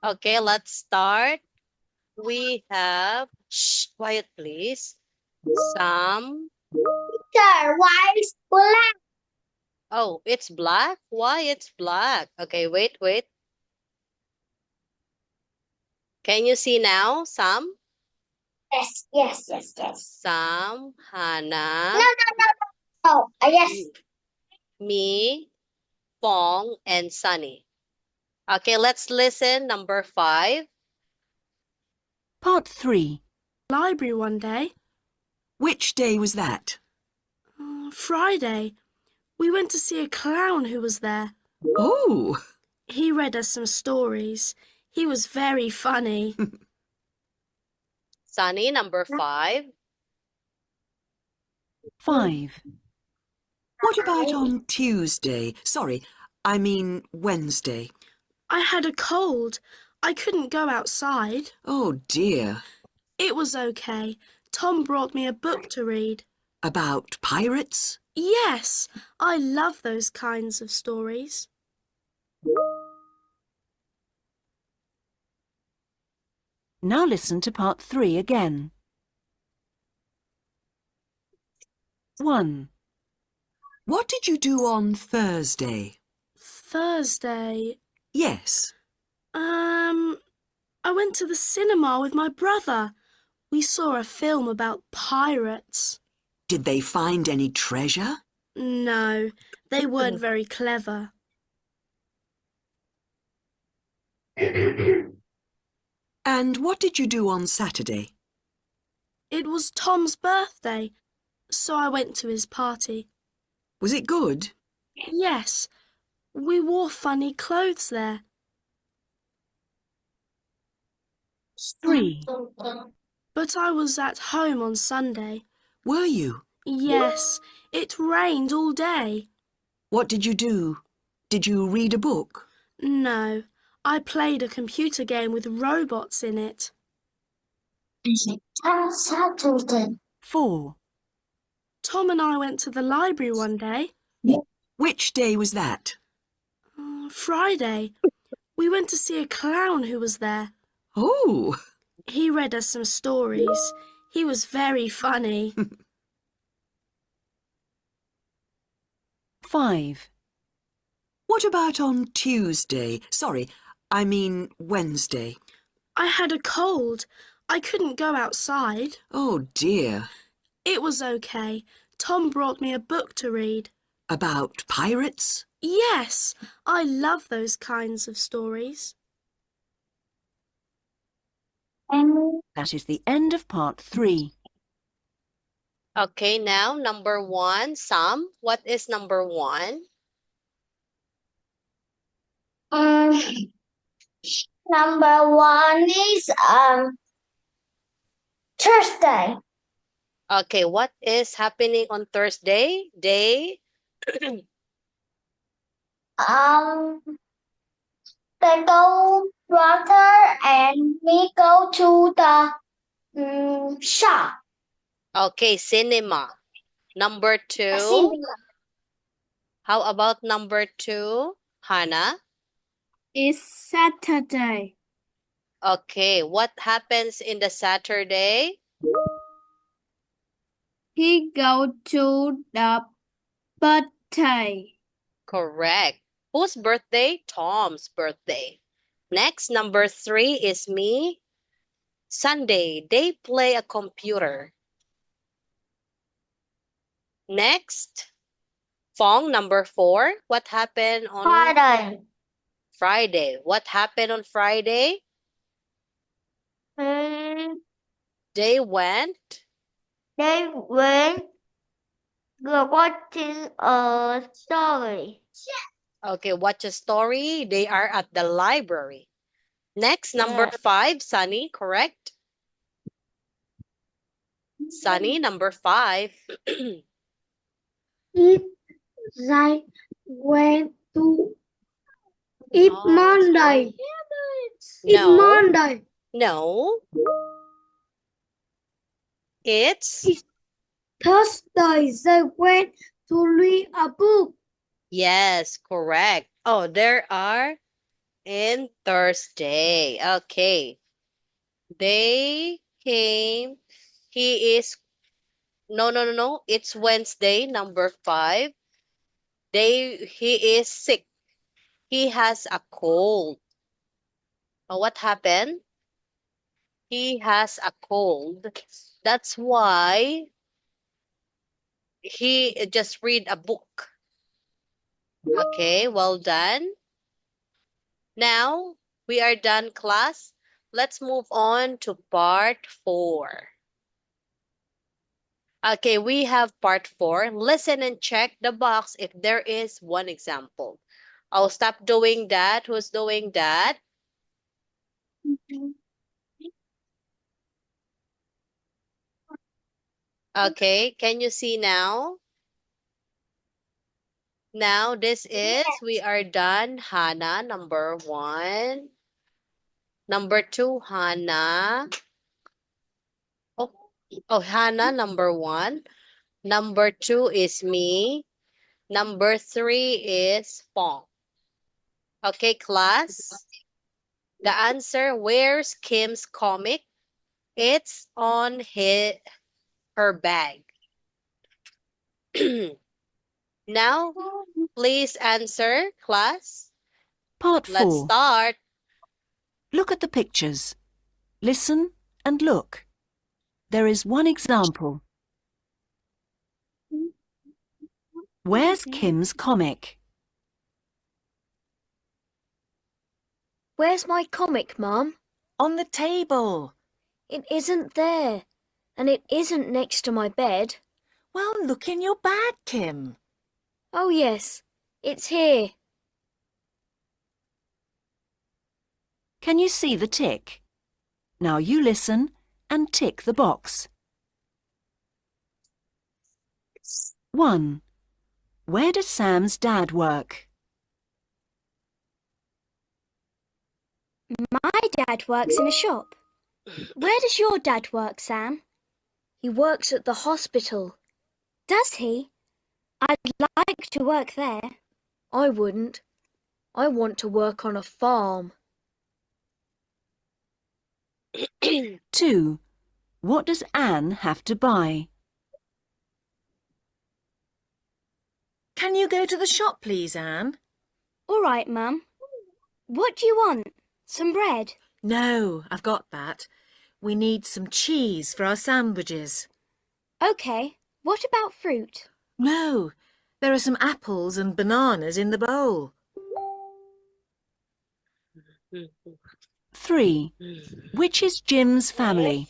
Okay, let's start. We have, shh, quiet please. Some, Teacher, why is black? oh, it's black? Why it's black? Okay, wait. Can you see now? Some, Yes. Sam, Hannah, No. Oh, yes. me, Fong, and Sunny. Okay, let's listen. Number 5. Part 3. Library one day. Which day was that? Friday. We went to see a clown who was there. Oh, He read us some stories. He was very funny. Sunny, number 5. 5. What about on Tuesday? Sorry, I mean Wednesday. I had a cold. I couldn't go outside. Oh dear. It was okay. Tom brought me a book to read. About pirates? Yes, I love those kinds of stories. Now listen to part 3 again. 1. What did you do on Thursday? Thursday. Yes. I went to the cinema with my brother. We saw a film about pirates. Did they find any treasure? No, they weren't very clever. And what did you do on Saturday? It was Tom's birthday, so I went to his party. Was it good? Yes, we wore funny clothes there. 3. But I was at home on Sunday. Were you? Yes, it rained all day. What did you do? Did you read a book? No, I played a computer game with robots in it. Saturday. 4. Tom and I went to the library one day. Which day was that? Friday. We went to see a clown who was there. Oh, He read us some stories. He was very funny. 5. What about on Tuesday? Sorry, I mean Wednesday. I had a cold. I couldn't go outside. Oh dear. It was okay. Tom brought me a book to read. About pirates? Yes, I love those kinds of stories. That is the end of part 3. Okay, now number 1. Sam, what is number 1? Number 1 is Thursday. Okay, what is happening on Thursday? Day? They go brother and me go to the shop. Okay, cinema. Number 2. Cinema. How about number 2? Hannah? It's Saturday. Okay, what happens in the Saturday? He go to the birthday. Correct. Whose birthday? Tom's birthday. Next, number 3 is me. Sunday, they play a computer. Next, Fong, number 4. What happened on Friday. Friday? What happened on Friday? They went watching a story. Okay, watch a story. They are at the library. Next, number 5, Sunny, correct? Sunny, number 5. It right went to it Monday. It No. Monday. No. It's It's Thursday. They went to read a book. yes, correct. Oh, there are in Thursday. Okay. They came. He is no. It's Wednesday, number 5. He is sick. He has a cold. What happened? He has a cold. That's why he just read a book. Okay, well done. Now we are done, class. Let's move on to part 4. Okay, we have part 4. Listen and check the box if there is one example. I'll stop doing that. Who's doing that? Okay, can you see now? Now this is, we are done. Hannah, number 1. Number 2, Hannah. Oh, Hannah, number 1. Number 2 is me. Number 3 is Fong. Okay, class. The answer, where's Kim's comic? It's on her bag. Now, please answer, class. Part Let's 4. start. Look at the pictures. Listen and look. There is one example. Where's Kim's comic? Where's my comic, Mum? On the table. It isn't there, and it isn't next to my bed. Well, look in your bag, Kim. Oh, yes, it's here. Can you see the tick? Now you listen and tick the box. 1. Where does Sam's dad work? My dad works in a shop. Where does your dad work, Sam? He works at the hospital. Does he? I'd like to work there. I wouldn't. I want to work on a farm. 2. What does Anne have to buy? Can you go to the shop, please, Anne? All right, Mum. What do you want? Some bread? No, I've got that. We need some cheese for our sandwiches. OK. What about fruit? No, there are some apples and bananas in the bowl. 3. Which is Jim's family?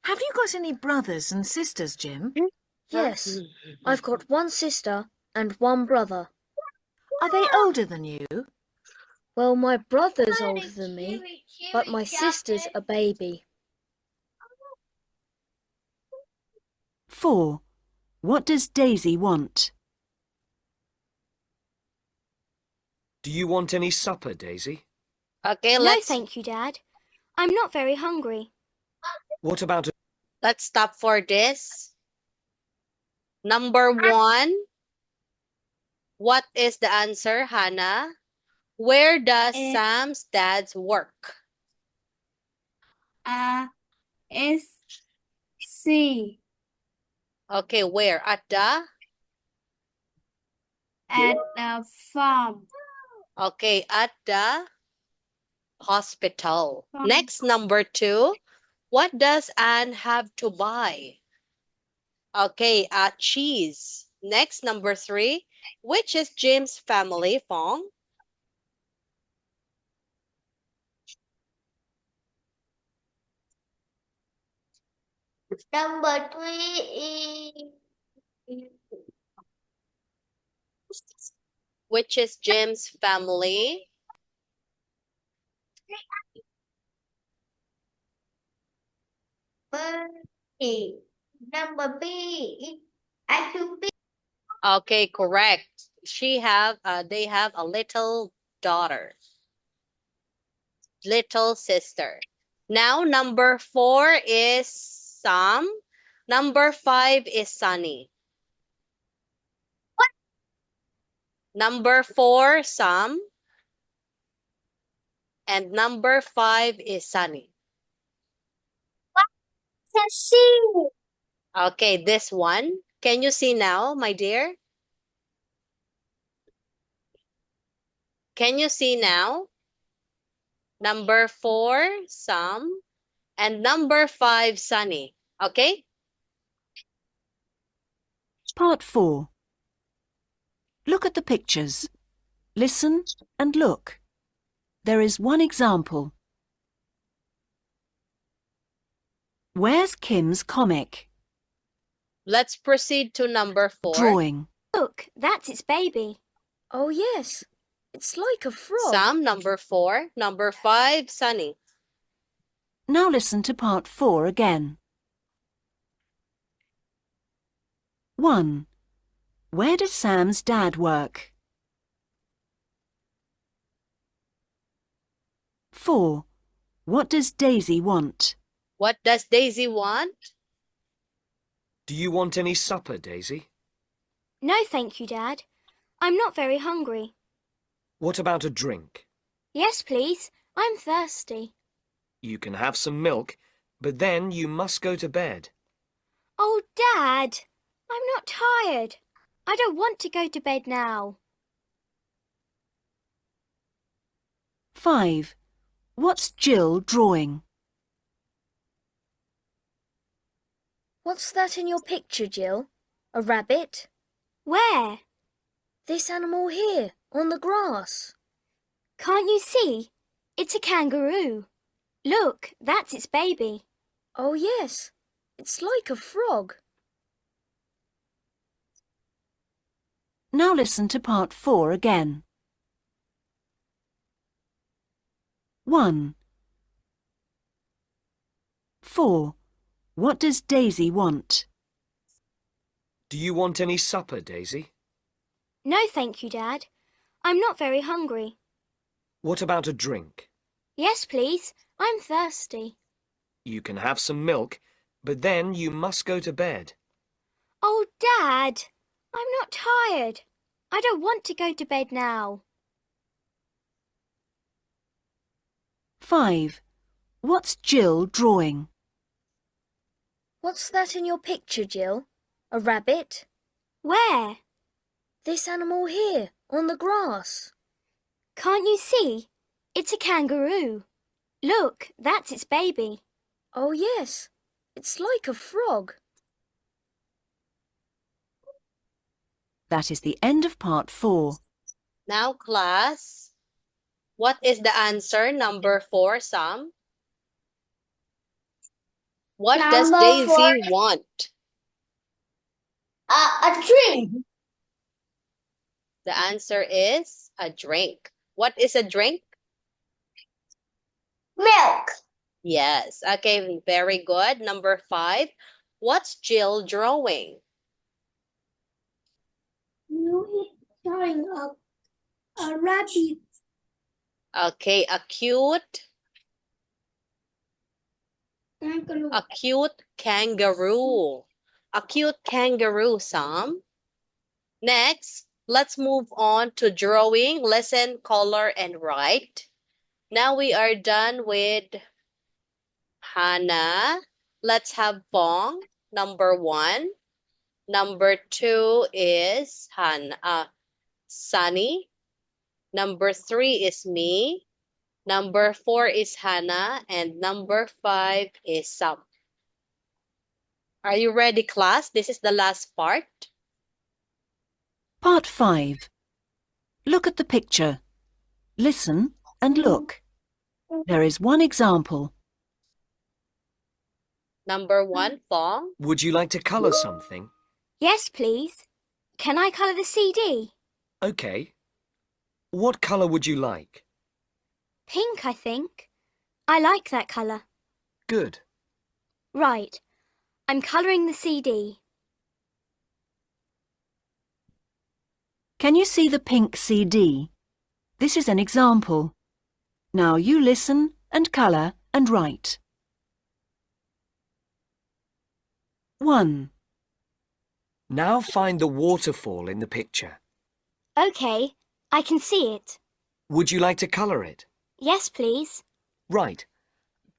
Have you got any brothers and sisters, Jim? Yes, I've got one sister and one brother. Are they older than you? Well, my brother's older than me, but my sister's a baby. 4. What does Daisy want? Do you want any supper, Daisy? Okay, No, let's thank you, Dad. I'm not very hungry. What about let's stop for this. Number 1. What is the answer, Hannah? Where does Eh. Sam's dad work? S C Okay, where? At the? at the farm. Okay, at the hospital. Farm. Next, number 2. What does Anne have to buy? Okay, cheese. Next, number 3. Which is Jim's family, Fong? Number 3 is Which is Jim's family? B. Number B is actually Okay, correct. They have a little daughter. Little sister. Now, number 4 is Sam. Number 5 is Sunny. Number 4, Sam. And number 5 is Sunny. Okay, this one. Can you see now, my dear? Can you see now? Number 4, Sam. And number 5, Sunny. Okay? Part 4. Look at the pictures. Listen and look. There is one example. Where's Kim's comic? Let's proceed to number 4. Drawing. Look, that's its baby. Oh, yes. It's like a frog. Sam, number 4. Number 5, Sunny. Now listen to part 4 again. 1. Where does Sam's dad work? 4. What does Daisy want? What does Daisy want? Do you want any supper, Daisy? No, thank you, Dad. I'm not very hungry. What about a drink? Yes, please. I'm thirsty. You can have some milk, but then you must go to bed. Oh, Dad, I'm not tired. I don't want to go to bed now. 5. What's Jill drawing? What's that in your picture, Jill? A rabbit? Where? This animal here, on the grass. Can't you see? It's a kangaroo. Look, that's its baby. Oh, yes. It's like a frog. Now listen to part 4 again. 1. 4. What does Daisy want? Do you want any supper, Daisy? No, thank you, Dad. I'm not very hungry. What about a drink? Yes, please. I'm thirsty. You can have some milk, but then you must go to bed. Oh, Dad, I'm not tired. I don't want to go to bed now. 5. What's Jill drawing? What's that in your picture, Jill? A rabbit? Where? This animal here, on the grass. Can't you see? It's a kangaroo. Look, that's its baby. Oh, yes. It's like a frog. That is the end of part 4. Now, class, what is the answer? Number 4, Sam. What does Number Daisy 4. want? A drink. The answer is a drink. What is a drink? Milk. Yes. Okay, very good. Number 5. What's Jill drawing? You is drawing a rabbit. Okay, a cute Kangaroo. kangaroo. A cute kangaroo, Sam. Next, let's move on to drawing. Listen, color, and write. Now we are done with Hannah. Let's have Bong, number 1. Number 2 is Sunny. Number 3 is me. Number 4 is Hannah. And number 5 is Sam. Are you ready, class? This is the last part. Part 5. Look at the picture. Listen and look. There is one example. Number 1, Bong. Would you like to colour something? Yes, please. Can I colour the CD? Okay. What colour would you like? Pink, I think. I like that colour. Good. Right. I'm colouring the CD. Can you see the pink CD? This is an example. Now you listen and colour and write. 1. Now find the waterfall in the picture. OK, I can see it. Would you like to colour it? Yes, please. Right.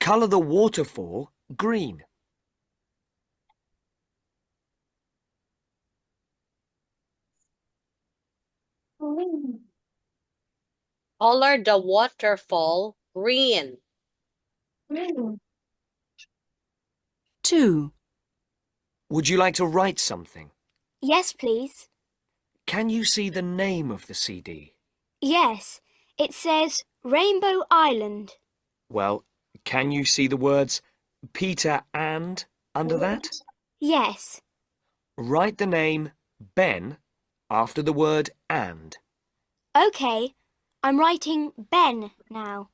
Colour the waterfall green. Color the waterfall green. 2. Would you like to write something? Yes, please. Can you see the name of the CD? Yes, it says Rainbow Island. Well, can you see the words Peter and under that? Yes. Write the name Ben after the word and. OK, I'm writing Ben now.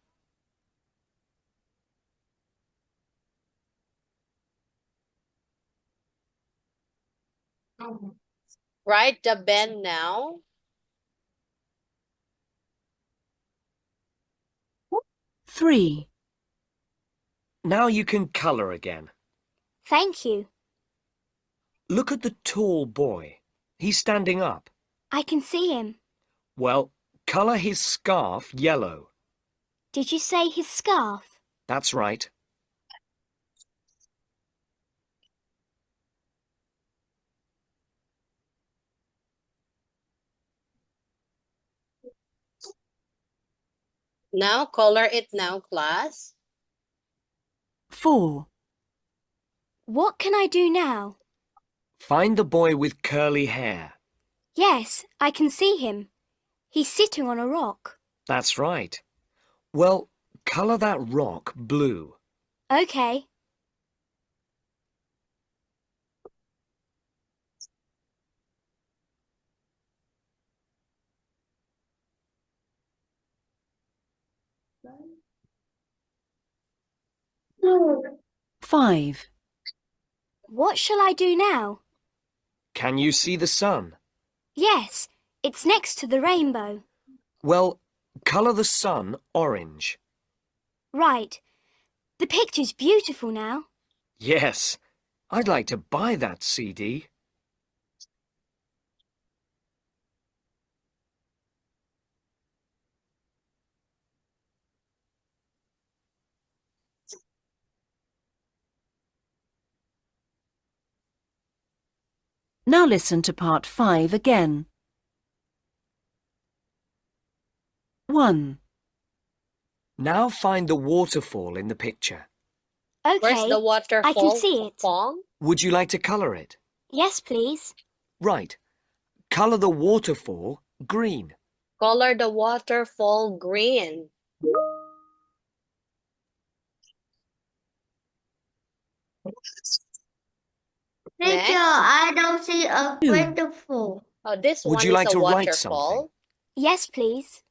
Write the Ben now. 3. Now you can colour again. Thank you. Look at the tall boy. He's standing up. I can see him. Well, colour his scarf yellow. Did you say his scarf? That's right. Now color it now, class. 4. What can I do now? Find the boy with curly hair. Yes, I can see him. He's sitting on a rock. That's right. Well, colour that rock blue. OK. No. 5. What shall I do now? Can you see the sun? Yes, it's next to the rainbow. Well, colour the sun orange. Right. The picture's beautiful now. Yes, I'd like to buy that CD. Now listen to part 5 again. 1. Now find the waterfall in the picture. OK, Where's the waterfall? I can see it. Fall? Would you like to colour it? Yes, please. Right. Colour the waterfall green. Color the waterfall green. Teacher, I don't see a waterfall. Oh, this Would one you is like a to write waterfall. something? Yes, please.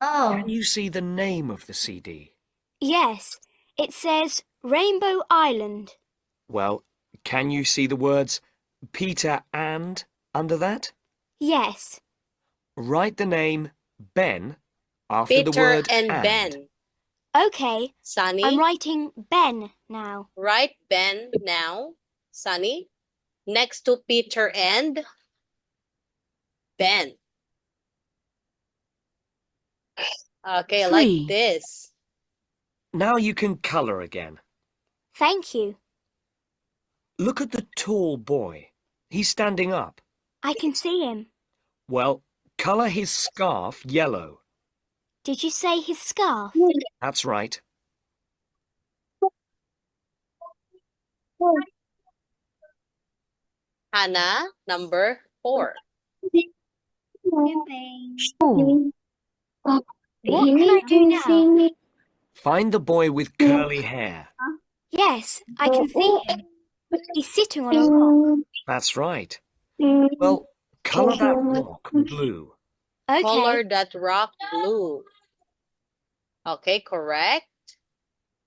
Oh. Can you see the name of the CD? Yes, it says Rainbow Island. Well, can you see the words Peter and under that? Yes. Write the name Ben after Peter the word and Ben. OK, Sunny, I'm writing Ben now. write Ben now. Sunny, next to Peter and Ben. Okay, 3. like this. Now you can colour again. Thank you. Look at the tall boy. He's standing up. I can see him. Well, colour his scarf yellow. Did you say his scarf? That's right. Hannah, number 4. 4. What can I do now? Find the boy with curly hair. Yes, I can see him. He's sitting on a rock. That's right. Well, colour that rock blue. OK, Color that rock blue. Okay, correct.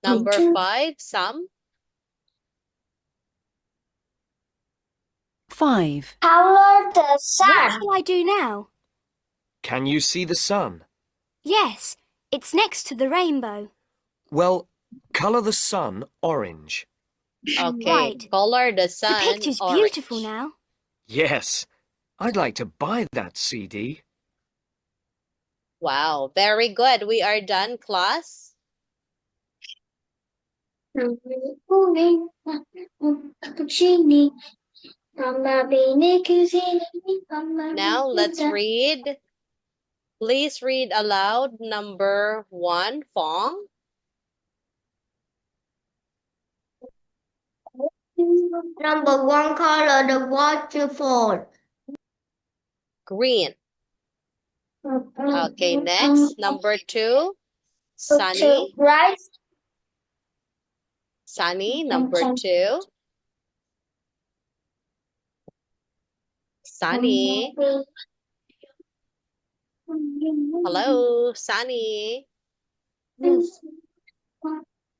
Number 5, Sam. 5.5. Color the what sun. shall I do now? Can you see the sun? Yes, it's next to the rainbow. Well, colour the sun orange. Okay, Right. color the The sun picture's orange. beautiful now. Yes, I'd like to buy that CD. Wow, very good. We are done, class. Now let's read. Please read aloud number 1, Fong. Number 1, color the waterfall. Green. Okay, next. Number 2, sunny. Right. Sunny, number 2. Sunny. Hello, Sunny.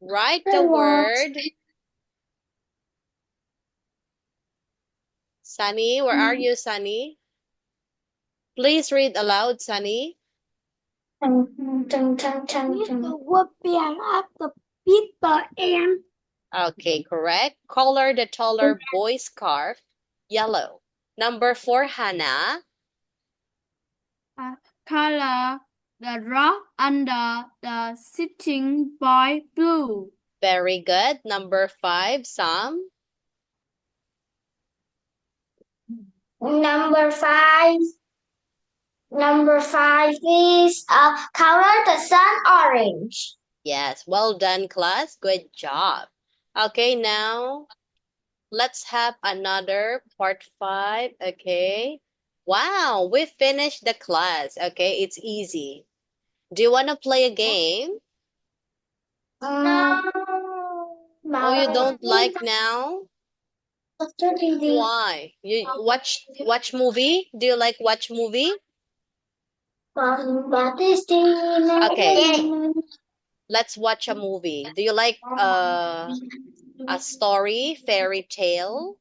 Write the word. Sunny, where are you, Sunny? Please read aloud, Sunny. The word behind after Peter and Okay, correct. Color the taller boy's scarf yellow. Number 4, Hannah. Color the rock under the sitting boy blue. Very good. Number 5, Sam. Number 5 is color the sun orange. Yes, well done, class. Good job. Okay, now let's have another part 5. Okay. Wow, we finished the class. Okay, it's easy. Do you want to play a game? No. Oh, you don't like now? Why? You watch movie? Do you like watch movie? Okay. Let's watch a movie. Do you like a story, fairy tale?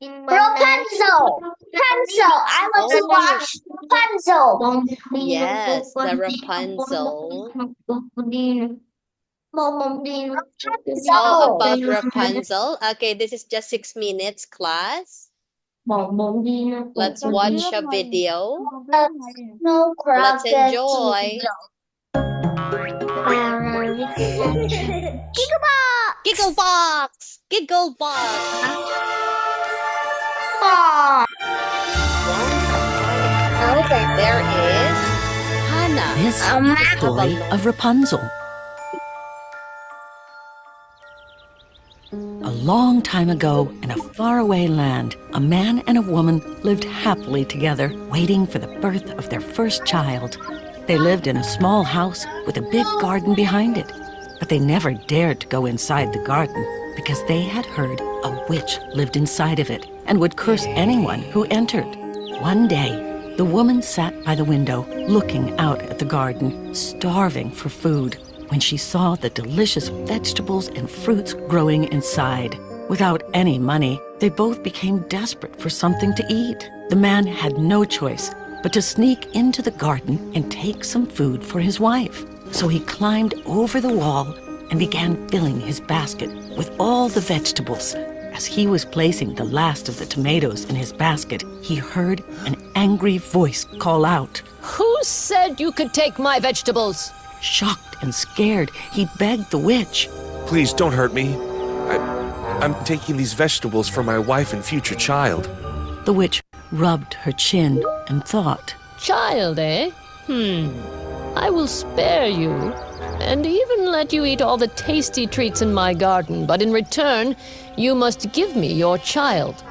Rapunzel. I want to watch Rapunzel. Yes, the Rapunzel. Oh, about Rapunzel. Okay, this is just 6 minutes, class. Let's watch a video. Let's enjoy. Gigglebox! Gigglebox! There is Hannah. This is the story of Rapunzel. A long time ago, in a faraway land, a man and a woman lived happily together, waiting for the birth of their first child. They lived in a small house with a big garden behind it, but they never dared to go inside the garden because they had heard a witch lived inside of it and would curse anyone who entered. One day, the woman sat by the window, looking out at the garden, starving for food, when she saw the delicious vegetables and fruits growing inside. Without any money, they both became desperate for something to eat. The man had no choice but to sneak into the garden and take some food for his wife. So he climbed over the wall and began filling his basket with all the vegetables. As he was placing the last of the tomatoes in his basket, he heard an angry voice call out. Who said you could take my vegetables? Shocked and scared, he begged the witch. Please don't hurt me. I'm taking these vegetables for my wife and future child. The witch rubbed her chin and thought. Child, eh? I will spare you, and even let you eat all the tasty treats in my garden, but in return, you must give me your child.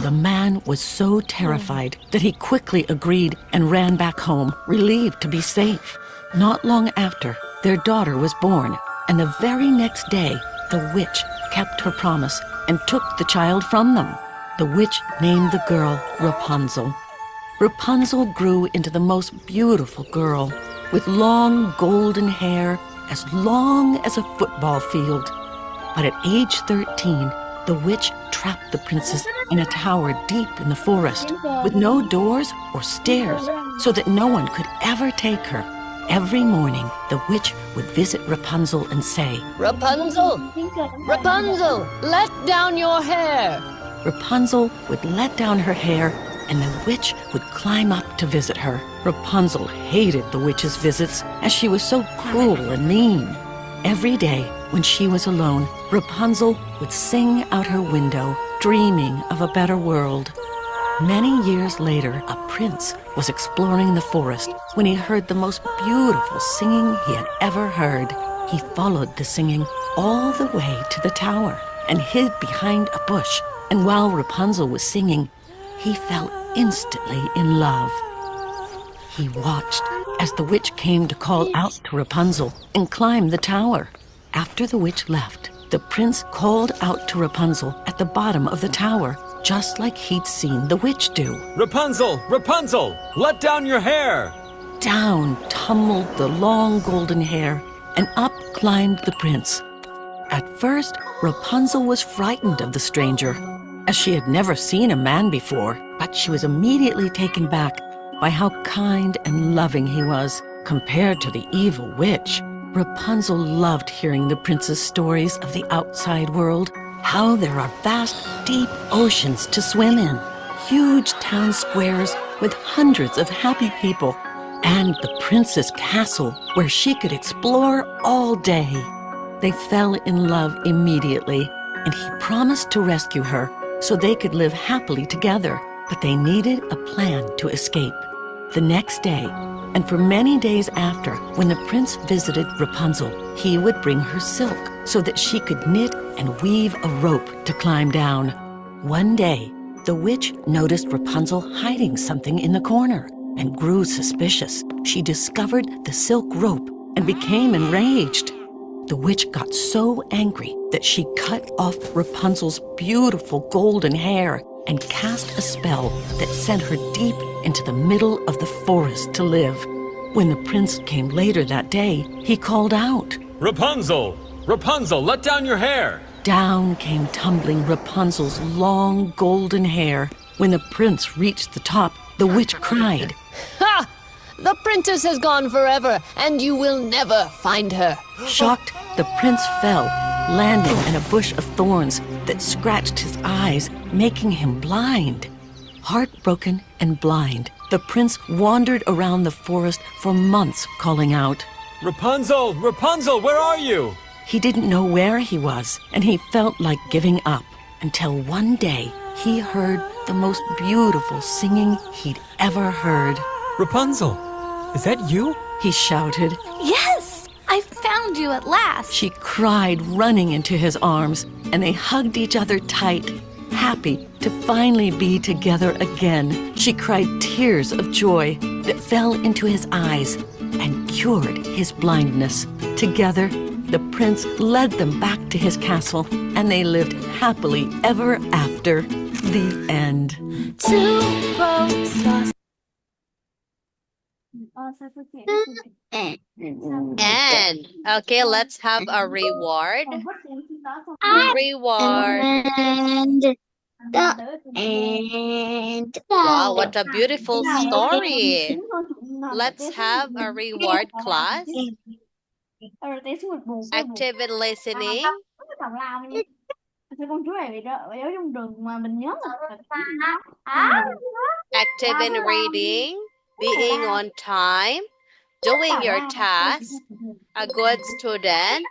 The man was so terrified that he quickly agreed and ran back home, relieved to be safe. Not long after, their daughter was born, and the very next day, the witch kept her promise and took the child from them. The witch named the girl Rapunzel. Rapunzel grew into the most beautiful girl, with long golden hair as long as a football field. But at age 13, the witch trapped the princess in a tower deep in the forest, with no doors or stairs, so that no one could ever take her. Every morning, the witch would visit Rapunzel and say, Rapunzel! Rapunzel! Let down your hair! Rapunzel would let down her hair, and the witch would climb up to visit her. Rapunzel hated the witch's visits, as she was so cruel and mean. Every day, when she was alone, Rapunzel would sing out her window, dreaming of a better world. Many years later, a prince was exploring the forest when he heard the most beautiful singing he had ever heard. He followed the singing all the way to the tower and hid behind a bush. And while Rapunzel was singing, he fell instantly in love. He watched as the witch came to call out to Rapunzel and climbed the tower. After the witch left, the prince called out to Rapunzel at the bottom of the tower, just like he'd seen the witch do. Rapunzel! Rapunzel! Let down your hair! Down tumbled the long golden hair, and up climbed the prince. At first, Rapunzel was frightened of the stranger, as she had never seen a man before, but she was immediately taken back by how kind and loving he was compared to the evil witch. Rapunzel loved hearing the prince's stories of the outside world, how there are vast, deep oceans to swim in, huge town squares with hundreds of happy people, and the prince's castle where she could explore all day. They fell in love immediately, and he promised to rescue her so they could live happily together, but they needed a plan to escape. The next day, and for many days after, when the prince visited Rapunzel, he would bring her silk so that she could knit and weave a rope to climb down. One day, the witch noticed Rapunzel hiding something in the corner and grew suspicious. She discovered the silk rope and became enraged. The witch got so angry that she cut off Rapunzel's beautiful golden hair and cast a spell that sent her deep into the middle of the forest to live. When the prince came later that day, he called out, Rapunzel! Rapunzel, let down your hair! Down came tumbling Rapunzel's long golden hair. When the prince reached the top, the witch cried, Ha! The princess has gone forever, and you will never find her. Shocked, the prince fell, landing in a bush of thorns that scratched his eyes, making him blind. Heartbroken and blind, the prince wandered around the forest for months, calling out, Rapunzel! Rapunzel, where are you? He didn't know where he was, and he felt like giving up, until one day he heard the most beautiful singing he'd ever heard. Rapunzel, is that you? He shouted. Yes! I found you at last. She cried, running into his arms, and they hugged each other tight, happy to finally be together again. She cried tears of joy that fell into his eyes and cured his blindness. Together, the prince led them back to his castle, and they lived happily ever after. The end. Two roads lost. And okay, let's have a reward. Reward. Wow, what a beautiful story. Let's have a reward class. Active in listening. Active in reading. Being on time. Doing your task. A good student.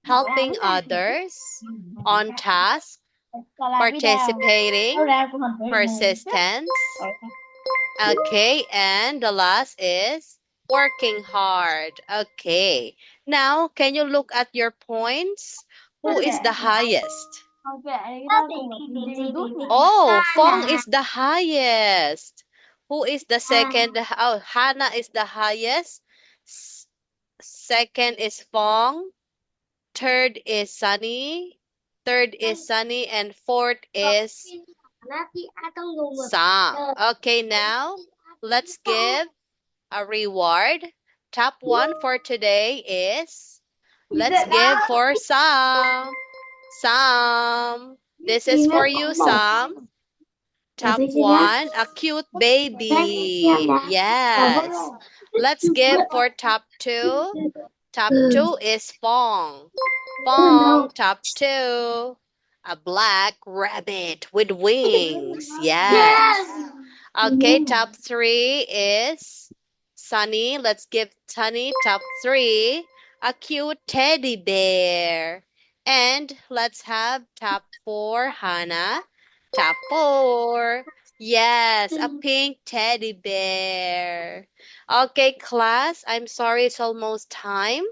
Helping others. On task. Participating. Persistence. Okay, and the last is working hard. Okay. Now, can you look at your points? Who is the highest? Oh, Fong is the highest. Who is the second? Oh, Hannah is the highest. Second is Fong. Third is Sunny. Third is Sunny. And fourth is Sam. Okay, now let's give a reward. Top one for today is, let's give for Sam. Sam, this is for you, Sam. top one, a cute baby. Yes. Let's give for top two. Top two is Fong. Fong, top two. A black rabbit with wings. Yes. Okay, top three is Sunny. Let's give Sunny top three. A cute teddy bear. And let's have top four, Hannah. Top four. Yes, a pink teddy bear. Okay, class, I'm sorry it's almost time.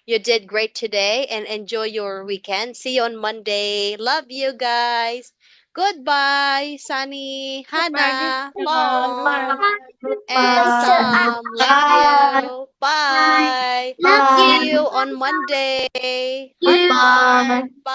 You did great today and enjoy your weekend. See you on Monday. Love you guys. Goodbye, Sunny, Hannah, Paul, and Sam. Love you. Bye. See you on Monday. Bye. Bye.